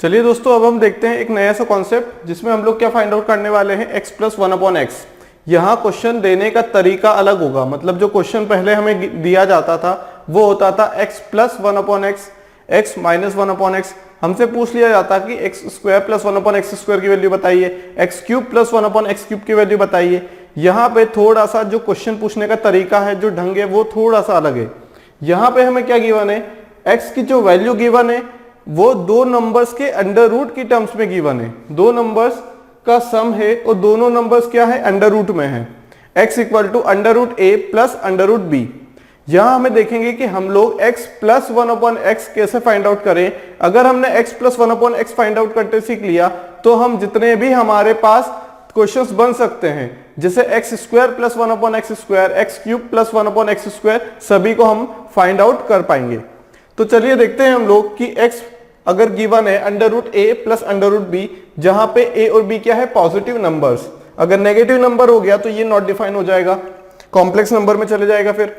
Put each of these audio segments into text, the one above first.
चलिए दोस्तों, अब हम देखते हैं एक नया सा कॉन्सेप्ट जिसमें हम लोग क्या फाइंड आउट करने वाले हैं, x प्लस 1/x। यहाँ क्वेश्चन देने का तरीका अलग होगा। मतलब जो क्वेश्चन पहले हमें दिया जाता था वो होता था x plus 1/x, x minus 1/x। हमसे पूछ लिया जाता कि x स्क्वायर प्लस 1/x² की वैल्यू बताइए, x क्यूब प्लस 1/x³ की वैल्यू बताइए। यहाँ पे थोड़ा सा जो क्वेश्चन पूछने का तरीका है, जो ढंग है, वो थोड़ा सा अलग है। यहाँ पे हमें क्या गिवन है, x की जो वैल्यू गिवन है वो दो नंबर्स के अंडर रूट की टर्म्स में गिवन है। दो नंबर्स का सम है और दोनों नंबर्स क्या है, अंडर रूट में है। x equal to under root a plus under root b। यहां हमें देखेंगे कि हम लोग x प्लस 1/x कैसे फाइंड आउट करें। अगर हमने x plus 1/x find out करते सीख लिया तो हम जितने भी हमारे पास क्वेश्चंस बन सकते हैं, जैसे x square plus 1/x², x cube plus 1/x², सभी को हम फाइंड आउट कर पाएंगे। तो चलिए देखते हैं हम लोग कि x अगर गिवन है under root a plus under root b, जहां पे a और b क्या है, पॉजिटिव नंबर्स। अगर नेगेटिव नंबर हो गया तो ये नॉट डिफाइन हो जाएगा, कॉम्प्लेक्स नंबर में चले जाएगा। फिर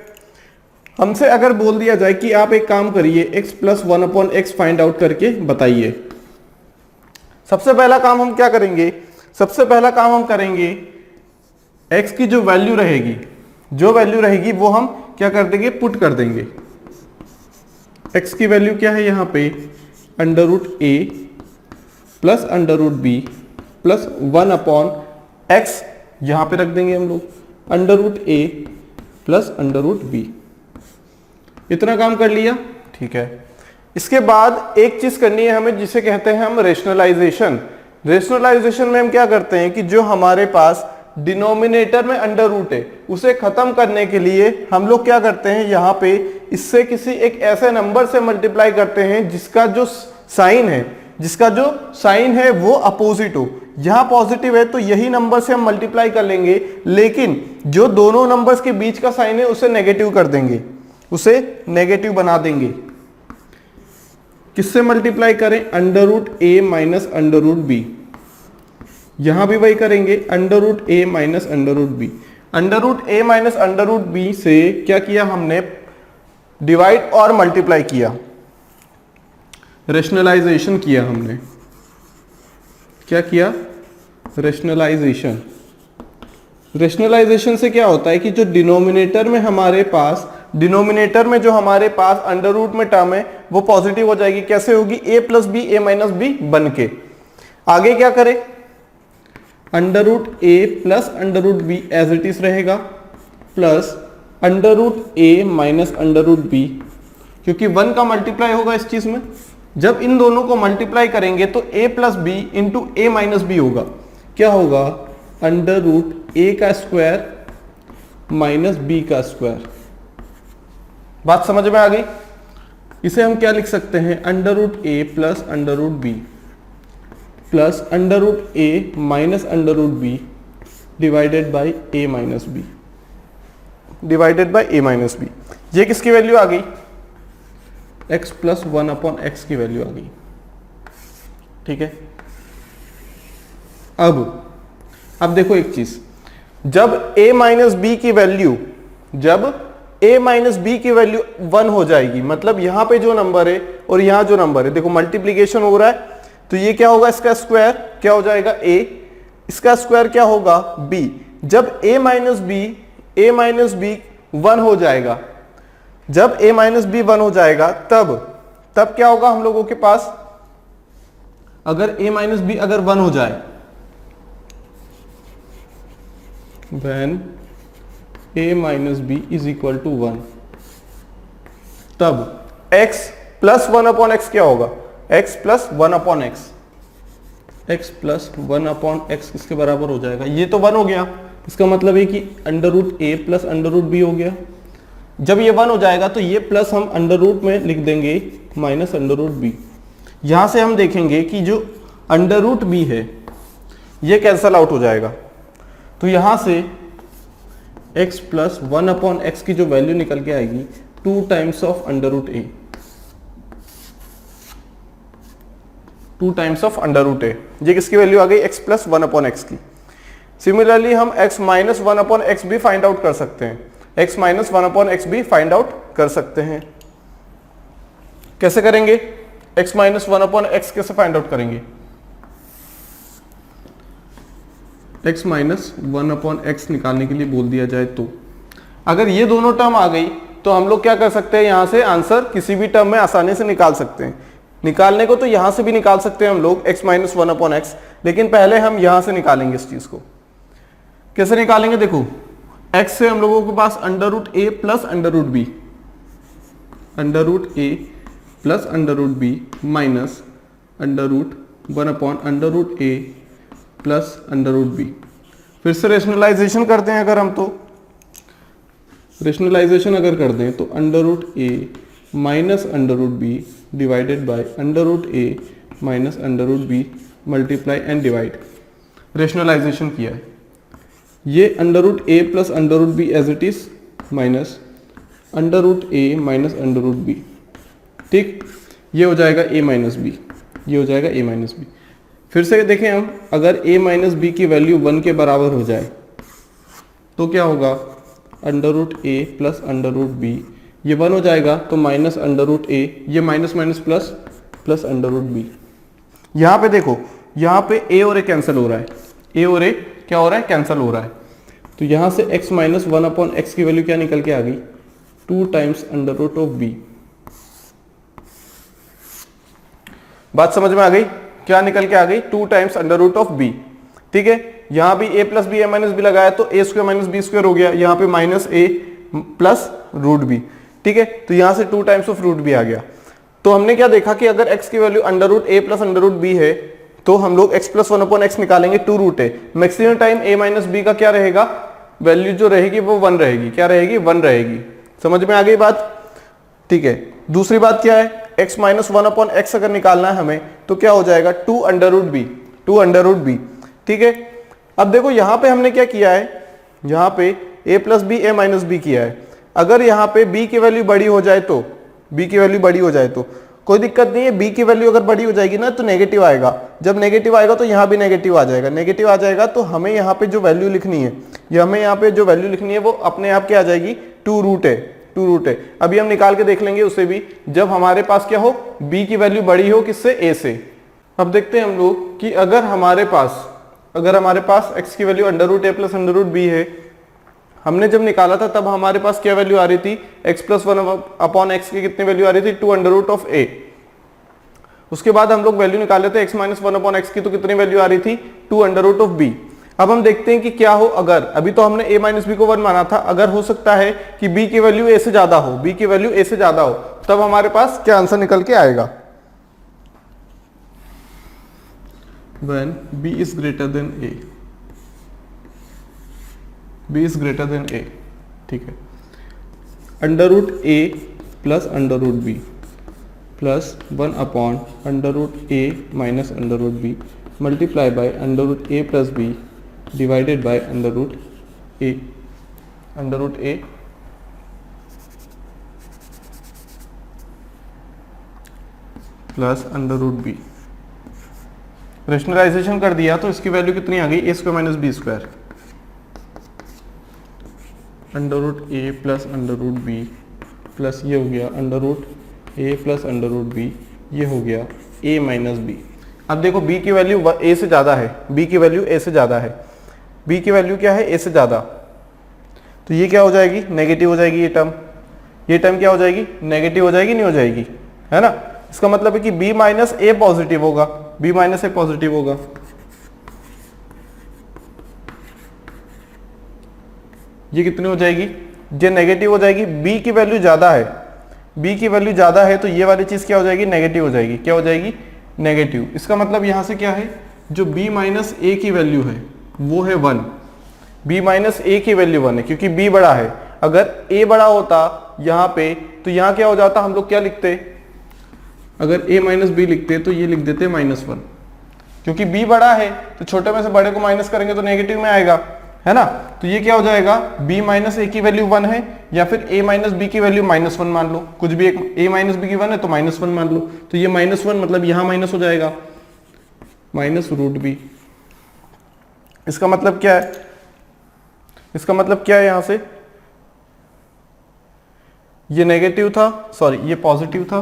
हमसे अगर बोल दिया जाए कि आप एक काम करिए, x plus 1/x find out करके बताइए। सबसे पहला काम हम क्या करेंगे, सबसे पहला काम हम करेंगे x की जो वैल्यू रहेगी वो हम क्या कर देंगे, पुट कर देंगे। x की वैल्यू क्या है यहाँ पे, under root a plus under root b plus 1/x, यहां पे रख देंगे हम लोग under root a plus under root b। इतना काम कर लिया, ठीक है। इसके बाद एक चीज करनी है हमें, जिसे कहते हैं हम रेशनलाइजेशन। रेशनलाइजेशन में हम क्या करते हैं कि जो हमारे पास डिनोमिनेटर में अंडर रूट है उसे खत्म करने के लिए हम लोग क्या करते हैं, यहाँ पे इससे किसी एक ऐसे नंबर से मल्टीप्लाई करते हैं जिसका जो साइन है वो अपोजिट हो। यहाँ पॉजिटिव है तो यही नंबर से हम मल्टीप्लाई कर लेंगे, लेकिन जो दोनों नंबर्स के बीच का साइन है उसे नेगेटिव कर देंगे, उसे नेगेटिव बना देंगे। किससे मल्टीप्लाई करें, under root a minus under root b। यहां भी वही करेंगे, under root a minus under root b। Under root a minus under root b से क्या किया हमने, डिवाइड और मल्टीप्लाई किया, रेशनलाइजेशन किया हमने। क्या किया, रेशनलाइजेशन। रेशनलाइजेशन से क्या होता है कि जो डिनोमिनेटर में जो हमारे पास अंडर रूट में टर्म है वो पॉजिटिव हो जाएगी। कैसे होगी, a plus B, a minus B बन के। आगे क्या करें, under root a plus under root b as it is रहेगा, plus under root a minus under root b, क्योंकि 1 का मल्टीप्लाई होगा इस चीज में। जब इन दोनों को मल्टीप्लाई करेंगे तो a plus B into a minus B होगा। क्या होगा, अंडर रूट a का स्क्वायर माइनस b का स्क्वायर। बात समझ में आ गई। इसे हम क्या लिख सकते हैं, under root a plus under root b plus under root a minus under root b divided by a minus b, divided by a minus b। ये किसकी वैल्यू आ गई, x प्लस 1/x की वैल्यू आ गई, ठीक है। अब देखो एक चीज, जब a माइनस b की वैल्यू 1 हो जाएगी, मतलब यहां पे जो नंबर है और यहां जो नंबर है, देखो मल्टीप्लीकेशन हो रहा है, तो ये क्या होगा, इसका स्क्वायर क्या हो जाएगा a, इसका स्क्वायर क्या होगा b। जब a माइनस b 1 हो जाएगा, जब a माइनस बी 1 हो जाएगा तब क्या होगा हम लोगों के पास, अगर a माइनस बी अगर 1 हो जाए, when a minus B is equal to 1, तब x प्लस 1/x क्या होगा, x plus 1/x, x plus 1/x किसके बराबर हो जाएगा, ये तो 1 हो गया। इसका मतलब है कि under root a plus under root b हो गया। जब ये 1 हो जाएगा तो ये प्लस हम अंडर रूट में लिख देंगे माइनस अंडर रूट b। यहां से हम देखेंगे कि जो अंडर रूट b है ये कैंसल आउट हो जाएगा, तो यहां से x प्लस 1/x की जो वैल्यू निकल के आएगी 2 times of under root a, 2 times of under root a। ये किसकी वैल्यू आ गई, x प्लस 1/x की। सिमिलरली हम x माइनस 1/x भी फाइंड आउट कर सकते हैं, x माइनस 1/x भी फाइंड आउट कर सकते हैं। कैसे करेंगे, x माइनस 1/x कैसे फाइंड आउट करेंगे? x माइनस 1/x निकालने के लिए बोल दिया जाए तो अगर ये दोनों टर्म आ गई तो हम लोग क्या कर सकते हैं, यहां से आंसर किसी भी टर्म में आसानी से निकाल सकते हैं। निकालने को तो यहां से भी निकाल सकते हैं हम लोग x माइनस 1/x, लेकिन पहले हम यहां से निकालेंगे इस चीज को। कैसे निकालेंगे? देखो x से हम लोगों के पास √a plus √b, √a plus √b minus √1/√a plus √b। फिर से रेशनलाइजेशन करते हैं अगर हम, तो रेशनलाइजेशन अगर कर दें तो √a minus √b divided by √a minus √b multiply and divide. Rationalisation किया है, ये √a plus √b as it is minus √a minus √b, ठीक। ये हो जाएगा a माइनस b, ये हो जाएगा a माइनस b। फिर से देखें हम, अगर a माइनस b की वैल्यू 1 के बराबर हो जाए तो क्या होगा, √a प्लस √b, ये 1 हो जाएगा तो माइनस √a, ये minus minus plus plus √b। यहाँ पे देखो, यहाँ पे a और a कैंसिल हो रहा है, a और a क्या हो रहा है, कैंसिल हो रहा है। तो यहाँ से x माइनस 1/x की वैल्यू क्या निकल के आ गई, 2 टाइम्स √b। बात समझ में आ गई? क्या निकल के आ गई, 2 टाइम्स √b, ठीक है। यहाँ भी a plus B, a minus b लगाया तो a square minus b square हो गया, यहाँ पे माइनस a प्लस √b, ठीक है। तो यहाँ से 2 टाइम्स ऑफ √b आ गया। तो हमने क्या देखा कि अगर x की वैल्यू √a प्लस √b है तो हम लोग x प्लस 1/x निकालेंगे 2√a। Maximum time a minus b का क्या रहेगा, वैल्यू जो रहेगी वो 1 रहेगी, क्या रहेगी, 1 रहेगी। समझ में आ गई बात? ठीक है। दूसरी बात क्या है, x माइनस 1/x अगर निकालना है हमें तो क्या हो जाएगा, 2√b, ठीक है। अब देखो यहाँ पे हमने क्या किया है, यहाँ पे a plus B, a minus b किया है। अगर यहाँ पे b की वैल्यू बड़ी हो जाए तो, b की वैल्यू बड़ी हो जाए तो कोई दिक्कत नहीं है। b की वैल्यू अगर बड़ी हो जाएगी ना तो नेगेटिव आएगा, जब नेगेटिव आएगा तो यहाँ भी नेगेटिव आ जाएगा, नेगेटिव आ जाएगा तो हमें यहाँ पे जो वैल्यू लिखनी है, ये हमें यहाँ पे जो वैल्यू लिखनी है वो अपने आप क्या आ जाएगी, 2√a। अभी हम निकाल के देख लेंगे उसे भी, जब हमारे पास क्या हो, b की वैल्यू बड़ी हो किससे, a से। अब देखते हैं हम लोग कि अगर हमारे पास x की वैल्यू √a प्लस √b है, हमने जब निकाला था तब हमारे पास क्या वैल्यू आ रही थी, x प्लस 1/x की कितनी वैल्यू आ रही थी, 2√a। उसके बाद हम लोग वैल्यू निकाले थे x माइनस 1/x की, तो कितनी वैल्यू आ रही थी, 2√b। अब हम देखते हैं कि क्या हो, अगर अभी तो हमने a माइनस बी को 1 माना था, अगर हो सकता है कि b की वैल्यू a से ज्यादा हो, b की वैल्यू a से ज्यादा हो, तब हमारे पास क्या आंसर निकल के आएगा, when b is greater than a, b is greater than a, ठीक है। √a plus √b plus 1/√a minus √b multiply by √a plus b divided by √a plus √b। Rationalisation कर दिया तो इसकी वैल्यू कितनी आ गई, a square minus b square, √a plus √b plus ये हो गया √a प्लस √b, ये हो गया a माइनस b। अब देखो b की वैल्यू a से ज़्यादा है, b की वैल्यू a से ज़्यादा है, b की वैल्यू क्या है, a से ज़्यादा, तो ये क्या हो जाएगी, नेगेटिव हो जाएगी। ये टर्म क्या हो जाएगी, नेगेटिव हो जाएगी, नहीं हो जाएगी, है ना। इसका मतलब है कि b माइनस a पॉजिटिव होगा, b माइनस a पॉजिटिव होगा। ये कितनी हो जाएगी, ये नेगेटिव हो जाएगी। b की वैल्यू ज्यादा है, b की वैल्यू ज्यादा है तो ये वाली चीज क्या हो जाएगी, नेगेटिव हो जाएगी। क्या हो जाएगी, नेगेटिव। इसका मतलब यहां से क्या है, जो b माइनस a की वैल्यू है वो है 1, b माइनस a की वैल्यू 1 है क्योंकि b बड़ा है। अगर a बड़ा होता यहाँ पे तो यहाँ क्या हो जाता, हम लोग क्या लिखते, अगर a माइनस बी लिखते तो ये लिख देते -1, क्योंकि b बड़ा है तो छोटे में से बड़े को माइनस करेंगे तो नेगेटिव में आएगा, है ना। तो ये क्या हो जाएगा, b माइनस a की वैल्यू 1 है या फिर a माइनस बी की वैल्यू -1 मान लो, कुछ भी एक, a माइनस बी की 1 है तो -1 मान लो। तो ये -1 मतलब यहाँ माइनस हो जाएगा, -√b। इसका मतलब क्या है, इसका मतलब क्या है, यहां से ये नेगेटिव था, सॉरी ये पॉजिटिव था,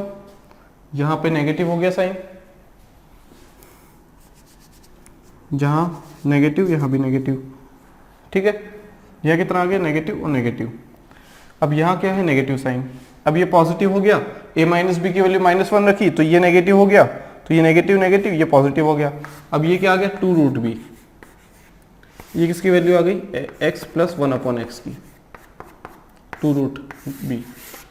यहां पे नेगेटिव हो गया साइन, जहां नेगेटिव यहां भी नेगेटिव, ठीक है। यह कितना आ गया, नेगेटिव और नेगेटिव। अब यहाँ क्या है, नेगेटिव साइन। अब ये पॉजिटिव हो गया, a माइनस बी की वैल्यू -1 रखी तो ये नेगेटिव हो गया, तो ये नेगेटिव नेगेटिव, ये पॉजिटिव हो गया। अब ये क्या आ गया, 2 रूट बी, ये किसकी वैल्यू आ गई, x प्लस 1/x की, 2 रूट बी।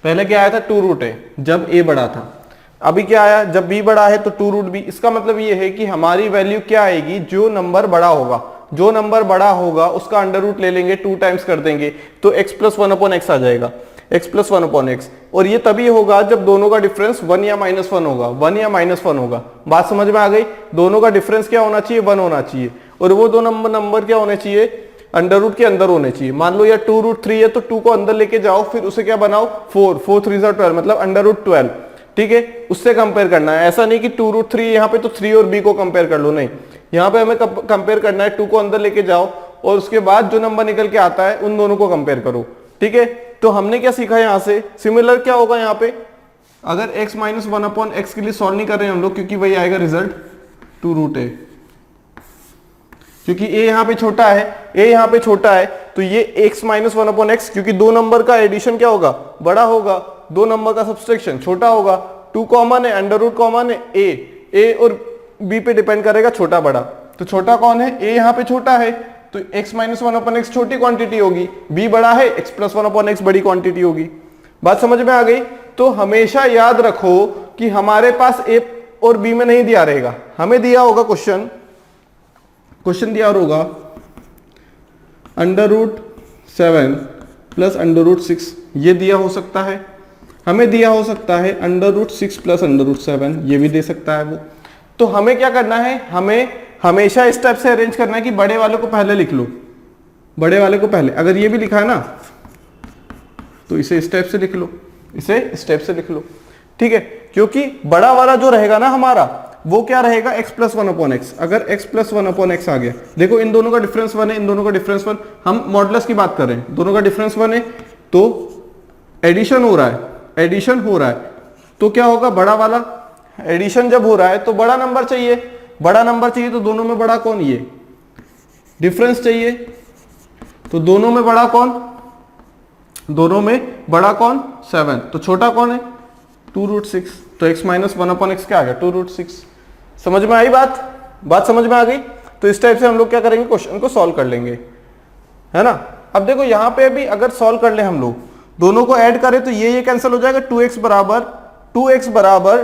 पहले क्या आया था, 2 रूट a जब a बड़ा था। अभी क्या आया, जब b बड़ा है तो 2 रूट b। इसका मतलब ये है कि हमारी वैल्यू क्या आएगी, जो नंबर बड़ा होगा, जो नंबर बड़ा होगा उसका अंडर रूट ले लेंगे, 2 टाइम्स कर देंगे तो x प्लस 1/x आ जाएगा, x प्लस 1/x। और ये तभी होगा जब दोनों का डिफरेंस 1 या -1 होगा, 1 या -1 होगा। बात समझ में आ गई, दोनों का डिफरेंस क्या होना चाहिए, 1 होना चाहिए। और वो दो नंबर क्या होने चाहिए, अंडर रूट के अंदर होने चाहिए। मान लो यार 2 रूट 3 है तो 2 को अंदर लेके जाओ, फिर उसे क्या बनाओ, 4 3 12, मतलब अंडर रूट 12, ठीक है। उससे कंपेयर करना है, ऐसा नहीं कि 2 रूट 3 यहाँ पे तो 3 और b को कंपेयर कर लो, नहीं, यहाँ पे हमें कंपेयर करना है, 2 को अंदर लेके जाओ और उसके बाद जो नंबर निकल के आता है उन दोनों को कंपेयर करो, ठीक है। तो हमने क्या सीखा यहाँ से, सिमिलर क्या होगा यहाँ पे, अगर x माइनस 1/x के लिए सॉल्व नहीं कर रहे हैं हम लोग, क्योंकि वही आएगा रिजल्ट 2 रूट a, क्योंकि a यहाँ पे छोटा है, a यहाँ पे छोटा है, तो ये x माइनस 1/x, क्योंकि दो नंबर का एडिशन क्या होगा, बड़ा होगा, दो नंबर का सब्सट्रैक्शन छोटा होगा, 2 कॉमन है, अंडर रूट कॉमन है, a और b पे डिपेंड करेगा छोटा बड़ा, तो छोटा कौन है, a यहाँ पे छोटा है तो x माइनस 1/x छोटी क्वांटिटी होगी, b बड़ा है, x प्लस 1/x बड़ी क्वांटिटी होगी। बात समझ में आ गई। तो हमेशा याद रखो कि हमारे पास a और b में नहीं दिया रहेगा, हमें दिया होगा क्वेश्चन दिया होगा under root 7 plus under root 6, ये दिया हो सकता है, हमें दिया हो सकता है under root 6 plus under root 7, ये भी दे सकता है वो। तो हमें क्या करना है, हमें हमेशा इस टाइप से अरेंज करना है कि बड़े वाले को पहले लिख लो, बड़े वाले को पहले। अगर ये भी लिखा है ना तो इसे इस टाइप से लिख लो, इसे इस टाइप से लिख लो, ठीक है। क्योंकि बड़ा वाला जो रहेगा ना हमारा, वो क्या रहेगा, x प्लस 1/x। अगर x प्लस 1/x आ गया, देखो इन दोनों का डिफरेंस 1 है, इन दोनों का डिफरेंस 1, हम मॉडुलस की बात कर रहे हैं, दोनों का डिफरेंस 1 है तो एडिशन हो रहा है, एडिशन हो रहा है तो क्या होगा, बड़ा वाला एडिशन जब हो रहा है तो बड़ा नंबर चाहिए, बड़ा नंबर चाहिए तो दोनों में बड़ा कौन, ये डिफरेंस चाहिए, तो दोनों में बड़ा कौन, दोनों में बड़ा कौन, 7, तो छोटा कौन है, 2 रूट 6, तो x माइनस 1/x क्या आ गया, 2 रूट 6। समझ में आई बात समझ में आ गई। तो इस टाइप से हम लोग क्या करेंगे, क्वेश्चन को सॉल्व कर लेंगे, है ना। अब देखो यहाँ पे भी अगर सॉल्व कर ले हम लोग, दोनों को ऐड करें तो ये कैंसिल हो जाएगा, 2x बराबर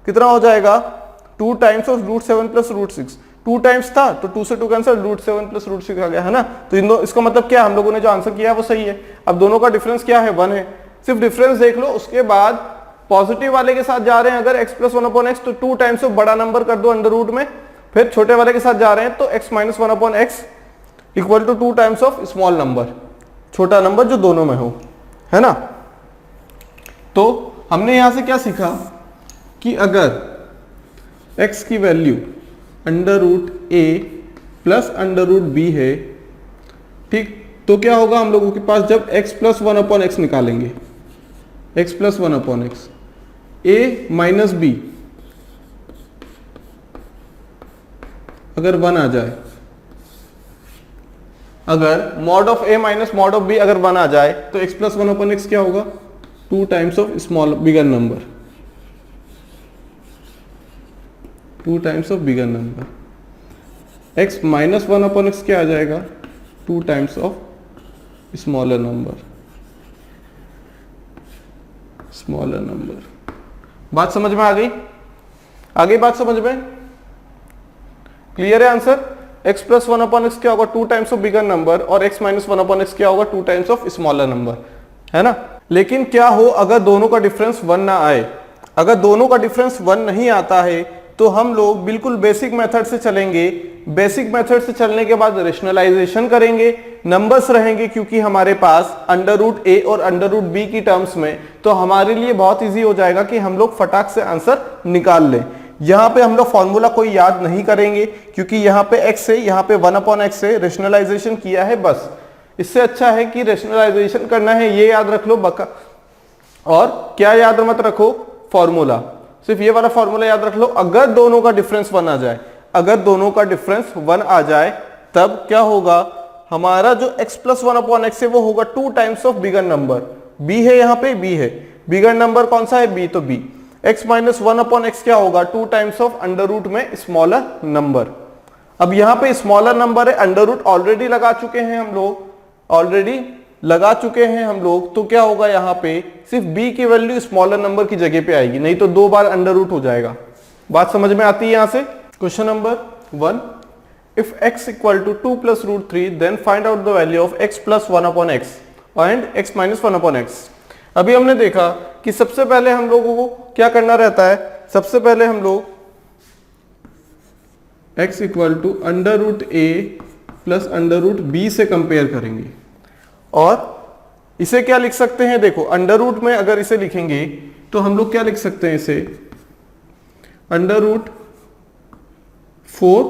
कितना हो जाएगा, 2 times of root 7 plus root 6, 2 times था तो 2 से 2 कैंसिल, रूट 7 प्लस रूट 6 आ गया, है ना। तो इन दो, इसका मतलब क्या, हम लोगों ने जो आंसर किया है वो सही है। अब दोनों का डिफरेंस क्या है, 1 है, सिर्फ डिफरेंस देख लो, उसके बाद पॉजिटिव वाले के साथ जा रहे हैं अगर x प्लस 1/x तो 2 टाइम्स ऑफ बड़ा नंबर कर दो अंडर रूट में, फिर छोटे वाले के साथ जा रहे हैं तो x minus 1/x equal to 2 times of small number, छोटा नंबर जो दोनों में हो, है ना। तो हमने यहां से क्या सीखा कि अगर x की value under root a plus under root b है, ठीक, तो क्या होगा हम लोगों के पास जब x प्लस 1/x निकालेंगे, x plus 1/x, a minus b अगर 1 आ जाए, अगर mod of a minus mod of b अगर 1 आ जाए तो x प्लस 1/x क्या होगा, 2 times of small bigger number, 2 times of bigger number, x minus 1/x क्या आ जाएगा, 2 times of smaller number, smaller number. बात समझ में आ गई, आगे बात समझ में क्लियर है आंसर। x प्लस 1/x क्या होगा, 2 टाइम्स ऑफ बिगर नंबर, और x माइनस 1/x क्या होगा, 2 टाइम्स ऑफ स्मॉलर नंबर, है ना। लेकिन क्या हो अगर दोनों का डिफरेंस 1 ना आए, अगर दोनों का डिफरेंस 1 नहीं आता है तो हम लोग बिल्कुल बेसिक मेथड से चलेंगे, बेसिक मेथड से चलने के बाद रेशनलाइजेशन करेंगे, नंबर्स रहेंगे क्योंकि हमारे पास अंडर रूट a और अंडर रूट b की टर्म्स में, तो हमारे लिए बहुत इजी हो जाएगा कि हम लोग फटाक से आंसर निकाल लें। यहाँ पे हम लोग फॉर्मूला कोई याद नहीं करेंगे क्योंकि यहाँ पे x है, यहाँ पे 1/x से रेशनलाइजेशन किया है बस। इससे अच्छा है कि रेशनलाइजेशन करना है, ये याद रख लो बका, और क्या याद मत रखो, फॉर्मूला। सिर्फ ये वाला फॉर्मूला याद रख लो, अगर दोनों का डिफरेंस 1 आ जाए, अगर दोनों का डिफरेंस 1 आ जाए तब क्या होगा, हमारा जो x प्लस 1/x है वो होगा 2 times of bigger number. b है, यहाँ पे b है, बिगर नंबर कौन सा है, b, तो b। x माइनस 1/x क्या होगा, 2 टाइम्स ऑफ अंडर रूट में स्मॉलर नंबर। अब यहाँ पे स्मॉलर नंबर है, अंडर रूट ऑलरेडी लगा चुके हैं हम लोग, ऑलरेडी लगा चुके हैं हम लोग, तो क्या होगा यहाँ पे सिर्फ b की वैल्यू स्मॉलर नंबर की जगह पे आएगी, नहीं तो 2 बार अंडर रूट हो जाएगा। बात समझ में आती है यहाँ से। Question number 1, if x equal to 2 plus root 3 then find out the value of x plus 1/x and x minus 1/x। अभी हमने देखा कि सबसे पहले हम लोगों को क्या करना रहता है, सबसे पहले हम लोग x equal to under root a plus under root b से कंपेयर करेंगे, और इसे क्या लिख सकते हैं, देखो अंडर रूट में अगर इसे लिखेंगे तो हम लोग क्या लिख सकते हैं, इसे under root 4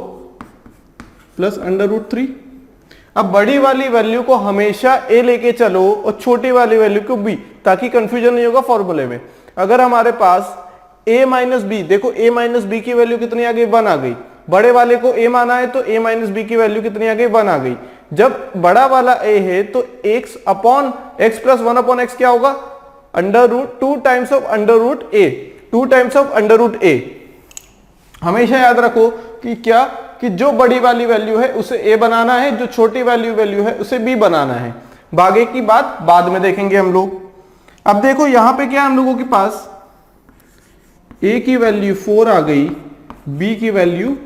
plus under root 3। अब बड़ी वाली वैल्यू को हमेशा a लेके चलो और छोटी वाली वैल्यू को b, ताकि कंफ्यूजन नहीं होगा फॉर्मूले में। अगर हमारे पास a माइनस बी, देखो a माइनस बी की वैल्यू कितनी आ गई, 1 आ गई, बड़े वाले को a माना है तो a माइनस बी की वैल्यू कितनी आ गई, 1 आ गई। जब बड़ा वाला a है तो x upon x plus 1/x क्या होगा, under root 2 times of under root a, 2 times of under root a। हमेशा याद रखो कि क्या, कि जो बड़ी वाली वैल्यू है उसे a बनाना है, जो छोटी वैल्यू है उसे b बनाना है। बाकी की बात बाद में देखेंगे हम लोग। अब देखो यहां पे क्या हम लोगों के पास a की वैल्यू 4 आ गई, b की वैल्यू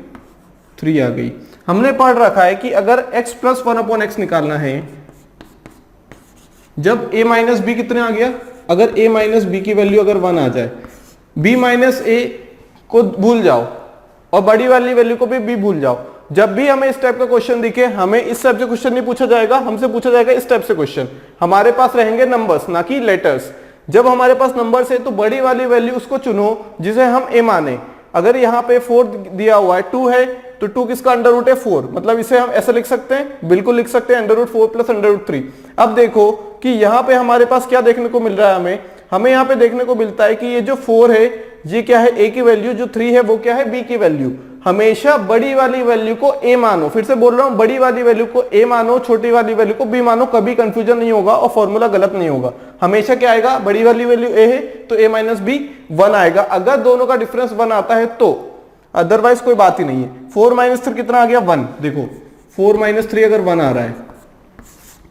3 आ गई। हमने पढ़ रखा है कि अगर x प्लस 1/x निकालना है, जब a माइनस बी कितने आ गया, अगर a माइनस बी की वैल्यू अगर 1 आ जाए, b माइनस a को भूल जाओ और बड़ी वाली वैल्यू को भी भूल जाओ। जब भी हमें इस टाइप का क्वेश्चन दिखे, हमें इस टाइप से क्वेश्चन नहीं पूछा जाएगा, हमसे पूछा जाएगा इस टाइप से क्वेश्चन। हमारे पास रहेंगे नंबर्स, ना कि लेटर्स। जब हमारे पास नंबर्स है तो बड़ी वाली वैल्यू उसको चुनो जिसे हम a माने। अगर यहाँ पे 4 दिया हुआ है, 2 है, तो 2 किसका अंडर रूट है, 4, मतलब इसे हम ऐसे लिख सकते हैं, बिल्कुल लिख सकते हैं, under root 4 plus under root 3। अब देखो कि यहाँ पे हमारे पास क्या देखने को मिल रहा है, हमें यहाँ पे देखने को मिलता है कि ये जो 4 है ये क्या है, a की वैल्यू, जो 3 है वो क्या है, b की वैल्यू। हमेशा बड़ी वाली वैल्यू को a मानो, फिर से बोल रहा हूं, बड़ी वाली वैल्यू को a मानो, छोटी वाली वैल्यू को b मानो, कभी कंफ्यूजन नहीं होगा और फॉर्मूला गलत नहीं होगा। हमेशा क्या आएगा, बड़ी वाली वैल्यू a है तो a माइनस बी 1 आएगा, अगर दोनों का डिफरेंस 1 आता है तो, अदरवाइज कोई बात ही नहीं है। 4 माइनस 3 कितना आ गया, 1। देखो 4 माइनस 3 अगर 1 आ रहा है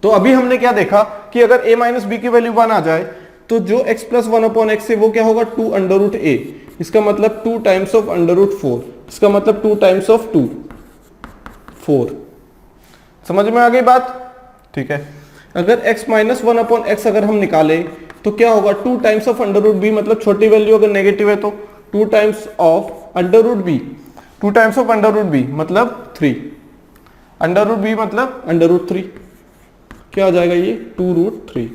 तो अभी हमने क्या देखा कि अगर a माइनस बी की वैल्यू 1 आ जाए तो जो x प्लस 1/x है वो क्या होगा, 2 अंडर रूट a। इसका मतलब 2 टाइम्स ऑफ अंडर रूट 4, इसका मतलब 2 टाइम्स ऑफ 2, 4। समझ में आ गई बात, ठीक है। अगर x माइनस 1/x अगर हम निकाले तो क्या होगा, 2 times of under root b, मतलब छोटी वैल्यू अगर नेगेटिव है तो 2 times of under root b, 2 times of under root b मतलब 3, अंडर रूट b मतलब अंडर रूट 3, क्या हो जाएगा ये 2 रूट 3,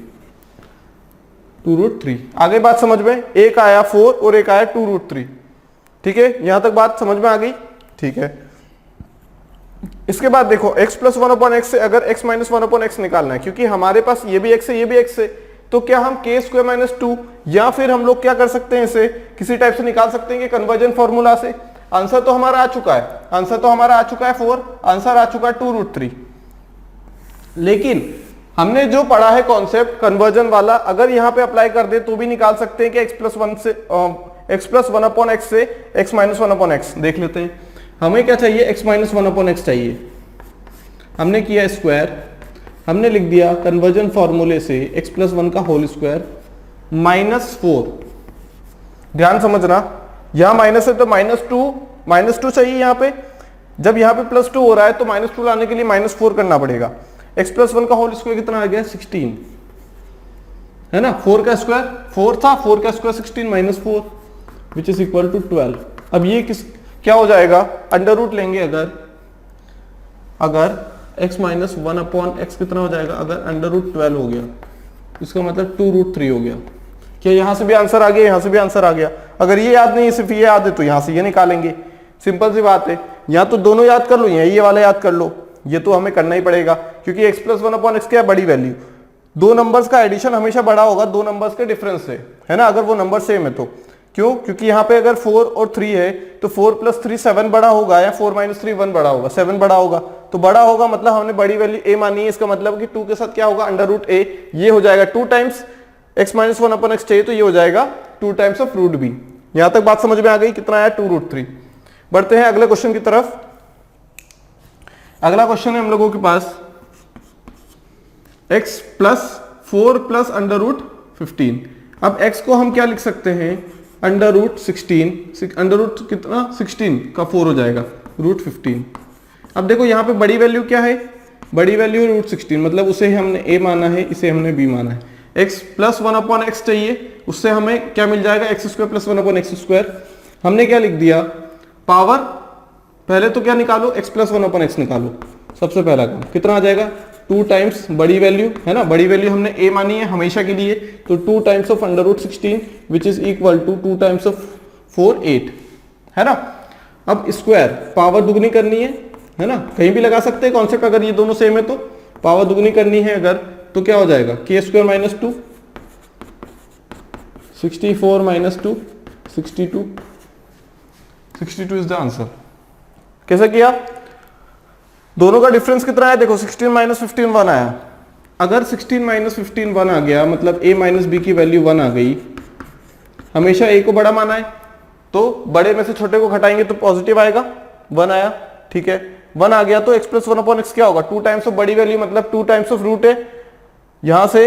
2 रूट 3। आगे बात समझ में, एक आया 4 और एक आया 2 रूट 3, ठीक है, यहां तक बात समझ में आ गई, ठीक है। इसके बाद देखो x प्लस 1/x से अगर x माइनस 1/x निकालना है, क्योंकि हमारे पास ये भी x है ये भी x है, तो क्या हम k स्क्वायर माइनस 2 या फिर हम लोग क्या कर सकते हैं, इसे किसी टाइप से निकाल सकते हैं कि कन्वर्जन फॉर्मूला से। आंसर तो हमारा आ चुका है, आंसर तो हमारा आ चुका है 4, आंसर आ चुका है 2 रूट 3। लेकिन हमने जो पढ़ा है कॉन्सेप्ट कन्वर्जन वाला, अगर यहाँ पे अप्लाई कर दे तो भी निकाल सकते हैं कि x प्लस 1/x से x माइनस 1/x। देख लेते हैं, हमें क्या चाहिए, x माइनस 1/x चाहिए। हमने किया स्क्वायर, हमने लिख दिया कन्वर्जन फॉर्मूले से x प्लस 1 का होल स्क्वायर माइनस 4। ध्यान समझना, यहां माइनस है तो माइनस 2 चाहिए यहाँ पे। जब यहाँ पे प्लस 2 हो रहा है तो माइनस 2 लाने के लिए माइनस 4 करना पड़ेगा। x प्लस 1 का होल स्क्वायर कितना आ गया, 16 है ना। 4 का स्क्वायर 4 था, 4 का square 16 minus 4 which is equal to 12। अब ये क्या हो जाएगा, अंडर रूट लेंगे, अगर x माइनस 1/x कितना हो जाएगा, अगर अंडर रूट 12 हो गया, इसका मतलब 2 रूट 3 हो गया। क्या यहां से भी आंसर आ गया, यहां से भी आंसर आ गया। अगर ये याद नहीं है, सिर्फ ये याद है, तो यहां से ये निकालेंगे, सिंपल सी बात है। या तो दोनों याद कर लो या ये वाला याद कर लो, ये तो हमें करना ही पड़ेगा, क्योंकि x प्लस 1/x क्या है, बड़ी वैल्यू। दो नंबर्स का एडिशन हमेशा बड़ा होगा दो नंबर्स के डिफरेंस से, है ना, अगर वो नंबर सेम है तो। क्यों? क्योंकि यहाँ पे अगर 4 और 3 है तो 4 + 3 7 बड़ा होगा, या 4 - 3 1 बड़ा होगा, 7 बड़ा होगा। तो बड़ा होगा मतलब हमने बड़ी वैल्यू a मानी है, इसका मतलब कि 2 के साथ क्या होगा, √a। ये हो जाएगा 2 टाइम्स x - 1/x चाहिए तो ये हो जाएगा 2 टाइम्स ऑफ √b। यहां तक बात समझ में आ गई? कितना आया? 2√3। बढ़ते हैं अगले क्वेश्चन की तरफ। अगला क्वेश्चन है हम लोगों के पास x + 4 + √15। अब x को हम क्या लिख सकते हैं, √16, अंडर कितना 16 का 4 हो जाएगा √15। अब देखो यहाँ पे बड़ी वैल्यू क्या है, बड़ी वैल्यू √16, मतलब उसे हमने a माना है, इसे हमने b माना है। x + 1/x चाहिए, उससे हमें क्या मिल जाएगा, x² + 1/x²। हमने क्या लिख दिया, पावर पहले तो क्या निकालो, x + 1/x निकालो। सबसे पहला काम कितना आ जाएगा, 2 टाइम्स बड़ी वैल्यू है ना, बड़ी वैल्यू हमने a मानी है हमेशा के लिए, तो 2 times of √16 which is equal to 2 times of 4 8 है ना। अब स्क्वायर पावर दुगनी करनी है ना, कहीं भी लगा सकते हैं कॉन्सेप्ट, अगर ये दोनों सेम है तो पावर दुगनी करनी है अगर, तो क्या हो जाएगा, k² - 2 64 - 2 62 62 इज द आंसर। कैसे किया, दोनों का डिफरेंस कितना है, देखो 16 - 15 1 आया। अगर 16 - 15 1 आ गया मतलब a - b की वैल्यू 1 आ गई, हमेशा a को बड़ा माना है तो बड़े में से छोटे को घटाएंगे तो पॉजिटिव आएगा, 1 आया, ठीक है। 1 आ गया तो x + 1/x क्या होगा, 2 टाइम्स ऑफ बड़ी वैल्यू मतलब 2 टाइम्स ऑफ √a। यहां से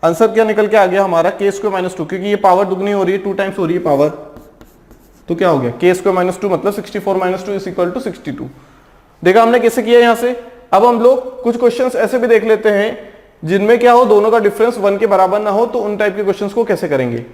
आंसर क्या निकल के आ गया हमारा, k² - 2, क्योंकि ये पावर दुगनी हो रही है, 2 टाइम्स हो रही है पावर, तो क्या हो गया k² - 2 मतलब 64 - 2 = 62। देखा हमने कैसे किया यहां से। अब हम लोग कुछ क्वेश्चंस ऐसे भी देख लेते हैं जिनमें क्या हो, दोनों का डिफरेंस 1 के बराबर ना हो, तो उन टाइप के क्वेश्चंस को कैसे करेंगे।